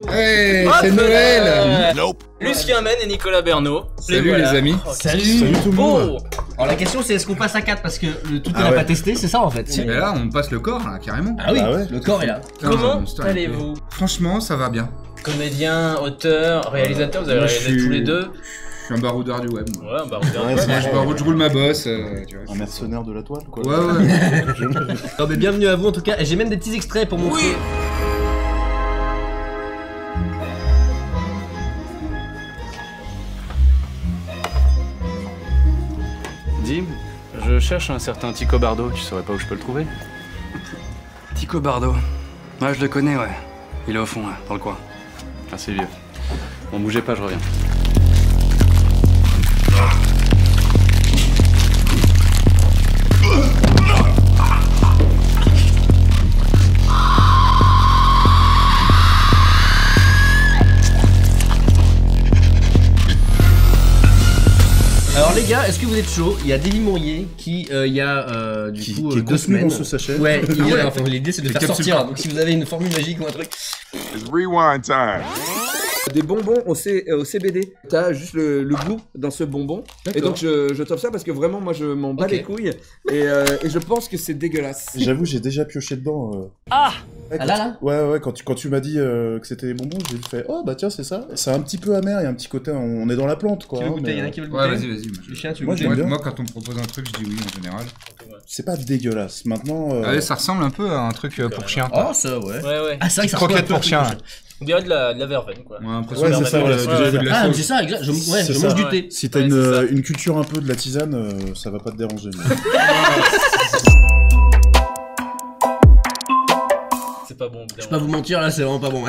Hey, c'est Noël. Lucien Men et Nicolas Bernot. Salut les amis. Salut tout le monde. Alors la question c'est est-ce qu'on passe à 4 parce que le tout on l'a pas testé, c'est ça en fait. Et là on passe le corps là, carrément. Ah oui, le corps est là. Comment allez-vous? Franchement ça va bien. Comédien, auteur, réalisateur, vous avez réalisé tous les deux. Je suis un baroudeur du web. Ouais, un baroudeur du web. Je roule ma bosse. Tu vois, un mercenaire de la toile quoi. Ouais. Non mais bienvenue à vous en tout cas, et j'ai même des petits extraits pour montrer. Oui. Dis, je cherche un certain Tico Bardo, tu saurais pas où je peux le trouver? Tico Bardo. Ouais, je le connais, ouais. Il est au fond, là, dans le coin. Ah, c'est vieux. Bon, bougez pas, je reviens. Alors les gars, est-ce que vous êtes chaud? Il y a Davy Mourier qui, il y a du coup qui est 2 semaines. Dans ce sachet. Ouais, enfin, l'idée c'est de faire sortir. Donc si vous avez une formule magique ou un truc. It's rewind time. Des bonbons au CBD. T'as juste le goût dans ce bonbon. Et donc je t'offre ça parce que vraiment moi je m'en bats les couilles et je pense que c'est dégueulasse. J'avoue j'ai déjà pioché dedans. Là Ouais, quand tu m'as dit que c'était des bonbons, j'ai fait oh bah tiens c'est ça. C'est un petit peu amer, il y a un petit côté, on est dans la plante quoi. Qui veut goûter? Il y en a qui veulent goûter? Ouais vas-y. Moi j'aime bien. Moi quand on me propose un truc je dis oui en général. C'est pas dégueulasse. Maintenant. Ça ressemble un peu à un truc pour chien. Oh ça ouais. Ah c'est vrai que ça croquette pour chien. On dirait de la verveine quoi. Ouais c'est ça. Ah c'est ça, exact. Je mange du thé. Si t'as une culture un peu de la tisane, ça va pas te déranger. C'est pas bon. Je vais pas vous mentir là, c'est vraiment pas bon.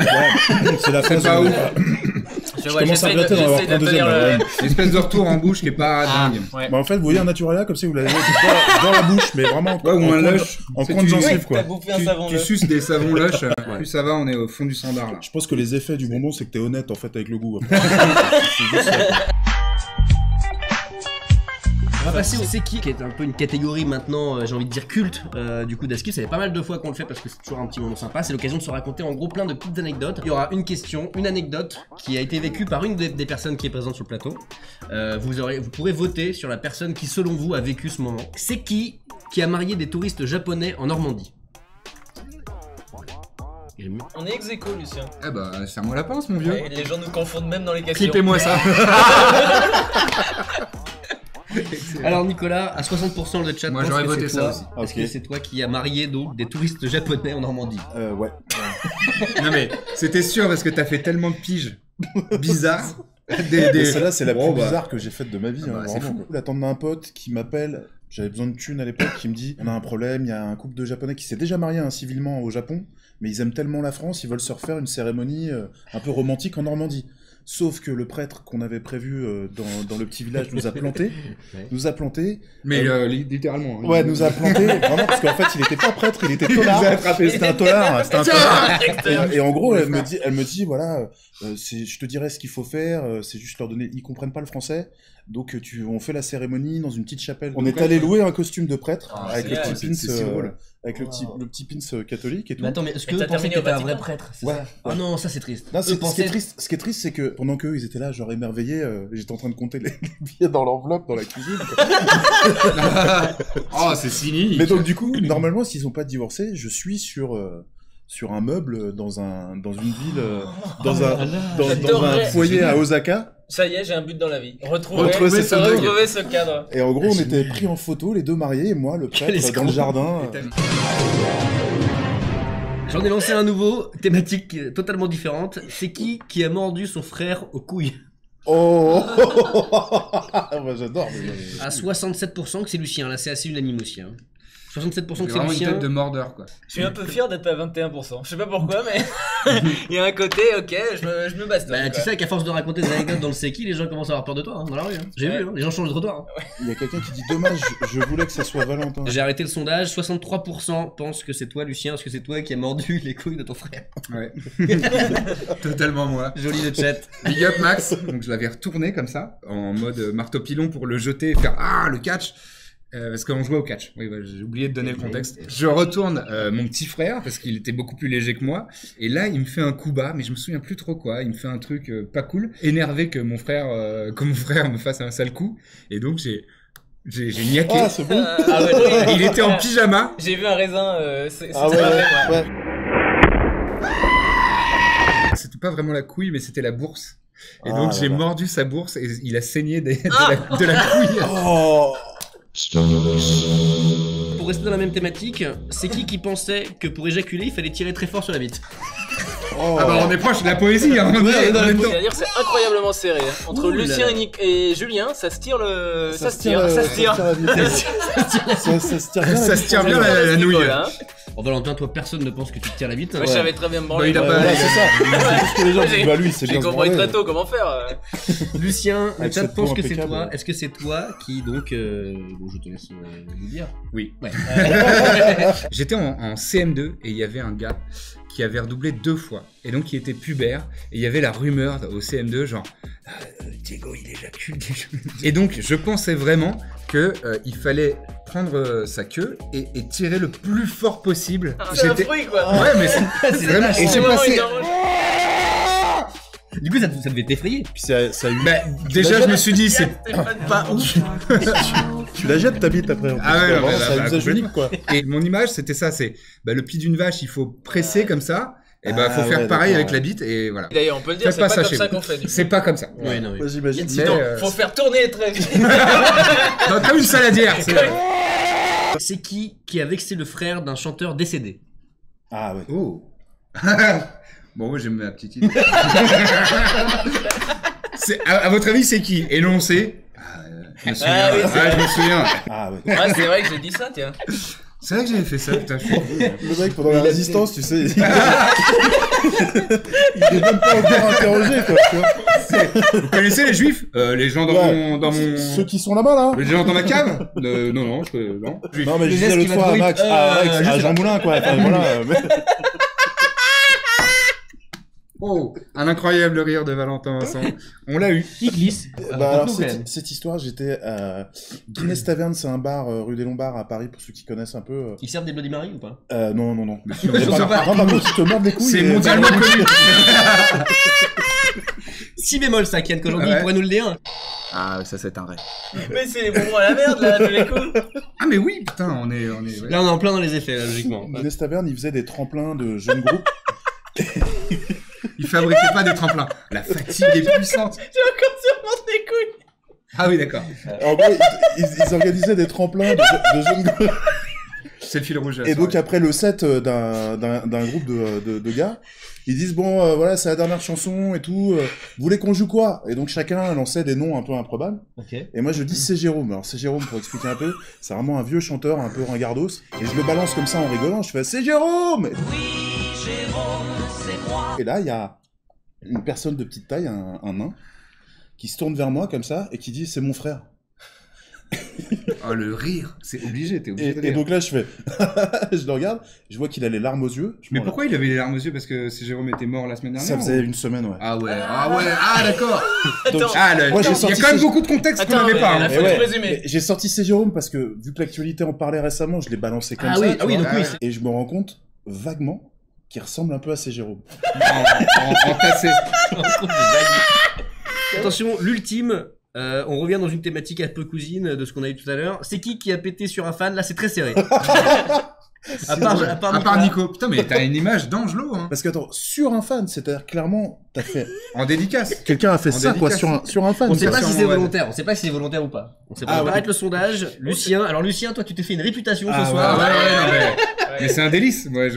C'est la phase pas ouf. Je commence à regretter d'avoir pris un deuxième. Une espèce de retour en bouche qui est pas dingue. Bah en fait vous voyez un Naturalia comme si vous l'avez dans la bouche mais vraiment ou un lush en coin de gencive quoi. Tu suces des savons lush, plus ça va, on est au fond du standard là. Je pense que les effets du bonbon c'est que t'es honnête en fait avec le goût. On va passer au C'est qui est un peu une catégorie maintenant, j'ai envie de dire culte du coup d'Askip. Ça fait pas mal de fois qu'on le fait parce que c'est toujours un petit moment sympa. C'est l'occasion de se raconter en gros plein de petites anecdotes. Il y aura une question, une anecdote qui a été vécue par une des personnes qui est présente sur le plateau. Vous pourrez voter sur la personne qui selon vous a vécu ce moment. C'est qui a marié des touristes japonais en Normandie? On est ex-aequo, Lucien. Eh bah, c'est à moi la pince, mon vieux. Ouais, les gens nous confondent même dans les questions. Clippez-moi ça. Alors Nicolas, à 60% le chat. Moi j'aurais voté ça aussi. Est-ce que c'est toi qui as marié donc des touristes japonais en Normandie? Ouais. Non mais c'était sûr parce que t'as fait tellement de piges bizarres. Celle-là c'est la plus bizarre que j'ai faite de ma vie. C'est fou. L'attente d'un pote qui m'appelle. J'avais besoin de thunes à l'époque, qui me dit on a un problème, il y a un couple de japonais qui s'est déjà marié civilement au Japon, mais ils aiment tellement la France, ils veulent se refaire une cérémonie un peu romantique en Normandie. Sauf que le prêtre qu'on avait prévu dans le petit village nous a planté. Mais littéralement. Ouais, nous a planté, vraiment, parce qu'en fait, il était pas prêtre, il était tolard. C'était un tolard. Et en gros, elle me dit, voilà, je te dirai ce qu'il faut faire, c'est juste leur donner, ils comprennent pas le français. Donc on fait la cérémonie dans une petite chapelle. On est allé louer un costume de prêtre avec le petit pins, avec le petit pins catholique et tout. Mais attends, mais est-ce que vous pensez que t'étais un vrai prêtre? Ouais. Oh non, ça c'est triste. Non, ce qui est triste, c'est que pendant qu'eux ils étaient là, genre émerveillés, j'étais en train de compter les billets dans l'enveloppe dans la cuisine. Oh, c'est cynique. Mais donc du coup, normalement, s'ils ont pas divorcé, je suis sur un meuble dans une ville, dans un foyer à Osaka. Ça y est, j'ai un but dans la vie. Retrouver ce cadre. Et en gros, on était pris en photo, les deux mariés, et moi, le prêtre, dans le jardin. J'en ai lancé un nouveau, thématique totalement différente. C'est qui a mordu son frère aux couilles? Oh, moi j'adore. À 67% que c'est Lucien, là c'est assez unanime aussi. 67% que c'est vraiment Lucien. une tête de mordeur quoi. Je suis un peu fier d'être à 21%. Je sais pas pourquoi, mais il y a un côté, ok, je me bastonne. Bah, tu sais qu'à force de raconter des anecdotes dans le C'est qui, les gens commencent à avoir peur de toi dans la rue. J'ai vu, les gens changent de trottoir. Il y a quelqu'un qui dit dommage, je voulais que ça soit Valentin. J'ai arrêté le sondage, 63% pensent que c'est toi, Lucien, parce que c'est toi qui as mordu les couilles de ton frère. Ouais. Totalement moi. Joli le chat. Big up Max. Donc je l'avais retourné comme ça, en mode marteau pilon pour le jeter et faire le catch. Parce qu'on jouait au catch. Oui, bah, j'ai oublié de donner le contexte. Je retourne mon petit frère parce qu'il était beaucoup plus léger que moi. Et là, il me fait un coup bas, mais je me souviens plus trop quoi. Il me fait un truc pas cool, énervé que mon frère me fasse un sale coup. Et donc j'ai niaqué. Ah, c'est bon. Il était en pyjama. J'ai vu un raisin. C'est Ah pas vrai, moi. ouais. C'était pas vraiment la couille, mais c'était la bourse. Et Ah donc là j'ai là. mordu sa bourse et il a saigné de la couille. Oh. Pour rester dans la même thématique, c'est qui pensait que pour éjaculer, il fallait tirer très fort sur la bite? Oh. Ah bah on est proche de la poésie, hein. C'est-à-dire c'est incroyablement serré. Hein. Entre Ouh là Lucien là. et Julien, ça se tire le. Ça se tire tire. Ça se tire bien la nouille. Voilà, hein. Oh Valentin, toi personne ne pense que tu te tires la bite. Moi je savais très bien me branler. Bah, il a pas- Voilà, c'est ça. Parce que les gens disent, bah lui, c'est J'ai bien se compris branler. très tôt comment faire. Lucien, le Avec chat cette pense peau que c'est impeccable. toi. Est-ce que c'est toi qui donc... Bon, je te laisse nous dire. Oui. Ouais. J'étais en CM2 et il y avait un gars qui avait redoublé 2 fois. Et donc il était pubère. Et il y avait la rumeur au CM2 genre Diego il éjacule. Et donc je pensais vraiment que il fallait prendre sa queue et tirer le plus fort possible. C'est un fruit quoi. Ouais mais c'est vraiment. Et j'ai passé. Du coup, ça devait t'effrayer. Puis ça a eu. Bah, déjà je me suis dit c'est pas ouf. Tu la jettes ta bite après. en plus. Ah ouais, non, Vraiment, mais c'est un bah, usage complètement. unique quoi. Et mon image, c'était ça, c'est le pied d'une vache, il faut presser comme ça, et bah faut Ah faire ouais, pareil d'accord. avec la bite, et voilà. D'ailleurs on peut le dire, Faites c'est pas pas ça comme chez ça vous. qu'on fait. Du coup. C'est pas comme ça. Ouais, non, oui. Moi, j'imagine. Mais, Non, faut faire tourner très vite. Non, comme une saladière. C'est qui a vexé le frère d'un chanteur décédé? Ah ouais. Oh. Bon, moi j'aime ma petite idée. À votre avis, c'est qui? Et non, c'est. Je me souviens. Ah oui, c'est Je me souviens. Ah ouais. Ah c'est vrai que j'ai dit ça tiens. C'est vrai que j'avais fait ça, putain, je suis cool. Le mec pendant la résistance, tu sais. Il est même pas encore interrogé quoi. Tu vois. Vous connaissez les juifs? Les gens dans Ouais. mon. Ceux qui sont là-bas là. Les gens dans ma cave? Non, non. Juifs. Non mais je Le disais geste l'autre qui va fois à trop Max, vite. à Jean Moulin quoi. Enfin, voilà. Oh, un incroyable rire de Valentin Vincent. On l'a eu. Qui glisse? Bah alors Raconte-nous, quand même. cette histoire, j'étais à Guinness Taverne, c'est un bar rue des Lombards à Paris pour ceux qui connaissent un peu. Ils servent des Bloody Mary ou pas? Non. sûr, Mais je par sais pas. contre, ils te mordent les couilles. C'est et- mondialement connu. Si bémol ça, Kian, qu'aujourd'hui Ouais. il pourrait nous le dire. Ah, ça c'est un vrai. Mais c'est les bonbons à la merde là, tous les coups. Ah mais oui, putain, on est. Ouais. Là on est en plein dans les effets, là, logiquement. Guinness Taverne, ils faisaient des tremplins de jeunes groupes. Ils fabriquaient pas des tremplins. La fatigue est puissante. J'ai encore sûrement des couilles. Ah oui, d'accord. En gros, ils organisaient des tremplins de jeunes groupes. C'est le fil rouge. Et donc après le set d'un groupe de gars, ils disent bon voilà c'est la dernière chanson et tout, vous voulez qu'on joue quoi? Et donc chacun lançait des noms un peu improbables. Ok. Et moi je dis c'est Jérôme. Alors c'est Jérôme pour expliquer un peu, c'est vraiment un vieux chanteur un peu ringardos. Et je le balance comme ça en rigolant, je fais c'est Jérôme. Et là il y a une personne de petite taille, un nain, qui se tourne vers moi comme ça et qui dit c'est mon frère. Oh, le rire. C'est obligé, t'es obligé de Et rire. donc là je fais, je le regarde, je vois qu'il a les larmes aux yeux. Je Mais m'en- pourquoi il avait les larmes aux yeux? Parce que si Jérôme était mort la semaine dernière? Ça faisait ou- une semaine ouais. Ah ouais, d'accord. Donc, Ah, Moi, j'ai il y a sorti quand même ce- beaucoup de contexte qu'on Attends, n'avait mais pas. là, hein. faut Et ouais, tout résumer. mais j'ai sorti C'est Jérôme parce que vu que l'actualité en parlait récemment, je l'ai balancé comme Ah ça. oui, tu vois. donc oui. Et je me rends compte vaguement qu'il ressemble un peu à C'est Jérôme. Entassé. Attention, l'ultime. On revient dans une thématique un peu cousine de ce qu'on a eu tout à l'heure. C'est qui a pété sur un fan? Là, c'est très serré. à part Nico. Putain, mais t'as une image d'Angelo, hein. Parce que attends, sur un fan, c'est-à-dire clairement, t'as fait. En dédicace. Quelqu'un a fait En ça quoi dédicace. sur un fan. On sait quoi. pas si Sur c'est mon web. volontaire. On sait pas si c'est volontaire ou pas. On sait pas. Ah On va ouais. arrêter le sondage. Lucien. Alors Lucien, toi, tu t'es fait une réputation Ah ce ouais, soir. Mais c'est un délice. Moi,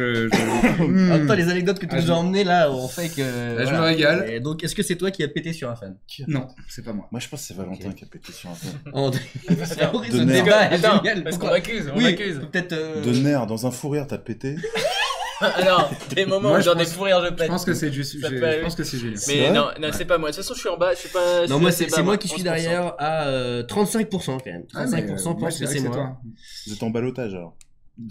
Hmm. En même temps, les anecdotes que tu Ah, nous as emmenées là, on fait que. je me régale. Et donc, est-ce que c'est toi qui as pété sur un fan? Non, c'est pas moi. Moi, je pense que c'est Valentin qui a pété sur un fan. En... C'est horrible, De ce nerfs. débat est Attends, génial. parce qu'on Pourquoi m'accuse, on Oui, m'accuse. peut-être. De nerfs, dans un fou rire, t'as pété. Alors, des moments Moi, où je dans des pense- fous rires je Je pète. pense que c'est juste. Ça peut Je aller. pense que c'est Julien. C'est Mais vrai non, c'est pas moi. De toute façon, je suis en bas, je suis pas. Non, moi, je suis c'est assez moi bas, qui suis 11%. derrière à 35% quand même. 35% Moi, pense je que dirais c'est moi. toi. Vous êtes en balotage alors.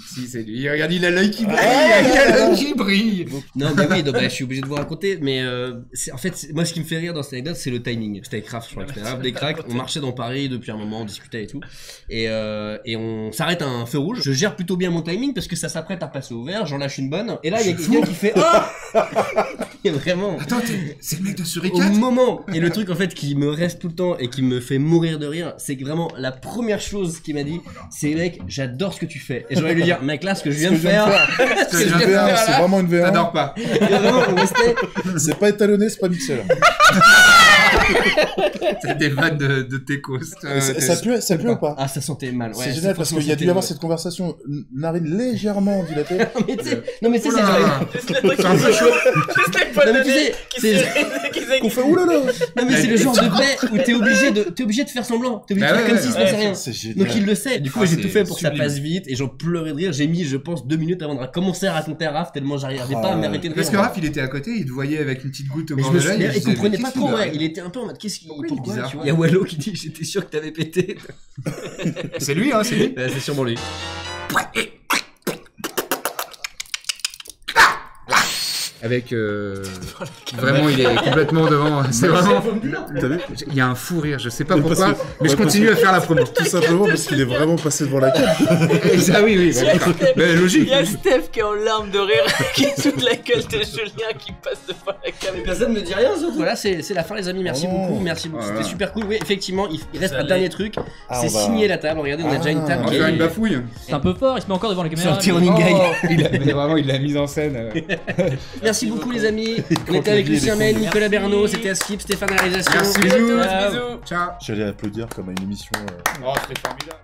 Si, c'est lui. Regarde, il a l'œil qui brille. Il a l'œil qui brille. Non, mais oui, donc, bah, je suis obligé de vous raconter, mais en fait, moi, ce qui me fait rire dans cette anecdote, c'est le timing. J'étais avec Raph, je crois que c'était Raph des cracks. On marchait dans Paris depuis un moment, on discutait et tout. Et on s'arrête à un feu rouge. Je gère plutôt bien mon timing parce que ça s'apprête à passer au vert, j'en lâche une bonne. Et là, il y a quelqu'un qui fait Et vraiment. Attends, c'est le mec de Au Suricat. moment, et le truc en fait qui me reste tout le temps et qui me fait mourir de rire, c'est que vraiment la première chose qu'il m'a dit, c'est mec, j'adore ce que tu fais. Et j'aurais lui dire, mec là, ce que je viens de faire, C'est vraiment une V1. T'adores pas. et vraiment, on restait. C'est pas étalonné, c'est pas mixé là. C'est des vannes de Tecos. Ça pue ou pas? Ah, ça sentait mal. Ouais, C'est génial parce qu'il y a dû y avoir cette conversation narine légèrement dilatée. Non mais tu sais, c'est genre. C'est un peu chaud. Juste les poils Non, mais de tu nez sais, Qu'on fait oulala. Non mais c'est le genre de plaie où t'es obligé de faire semblant. T'es obligé de Bah faire ouais, comme si ça passait rien. C'est génial. Donc il le sait. Du coup, Ah, j'ai tout c'est fait pour que ça sublime. passe vite et j'en pleurais de rire. J'ai mis, je pense, 2 minutes avant de commencer à raconter à Raph tellement j'arrivais pas à m'arrêter de rire. Parce que Raph, il était à côté, il te voyait avec une petite goutte au Mais bord je me de l'œil. souviens, et il je disais, comprenait mais pas qu'est-ce trop, qu'il a ouais. Il était un peu en mode qu'est-ce qu'il. Pourquoi il est Pourquoi, bizarre, tu vois. Il y a Wallo qui dit j'étais sûr que t'avais pété. C'est lui, hein, c'est lui. Ouais, c'est sûrement lui. Avec vraiment, il est complètement devant. C'est vraiment. T'as vu? Il y a un fou rire, je sais pas Mais parce pourquoi, que- mais je ouais, continue à faire la promo. Tout simplement parce qu'il est vraiment passé devant la cam. Et ça, oui, bah, d'accord. Mais logique. Il y a Steph qui est en larmes de rire, qui est sous la gueule de Julien qui passe devant la caméra. Personne ne me dit rien, surtout. Voilà, c'est la fin, les amis. Merci Oh non. beaucoup. Merci beaucoup. Voilà. C'était super cool. Oui, effectivement, il reste Ça un l'est. dernier truc. Ah, C'est on va- signer la table. Regardez, on a déjà une table On va qui faire une est bafouille. C'est un peu fort, il se met encore devant la sur caméra. le tir running guy. Mais vraiment, il l'a mise en scène. Merci beaucoup, les amis. On était avec Lucien Men, Nicolas Bernaud, c'était Askip, Stéphane à la réalisation. Merci, Bisous, bisous. bisous. Ciao. J'allais applaudir comme à une émission. Oh, c'était formidable.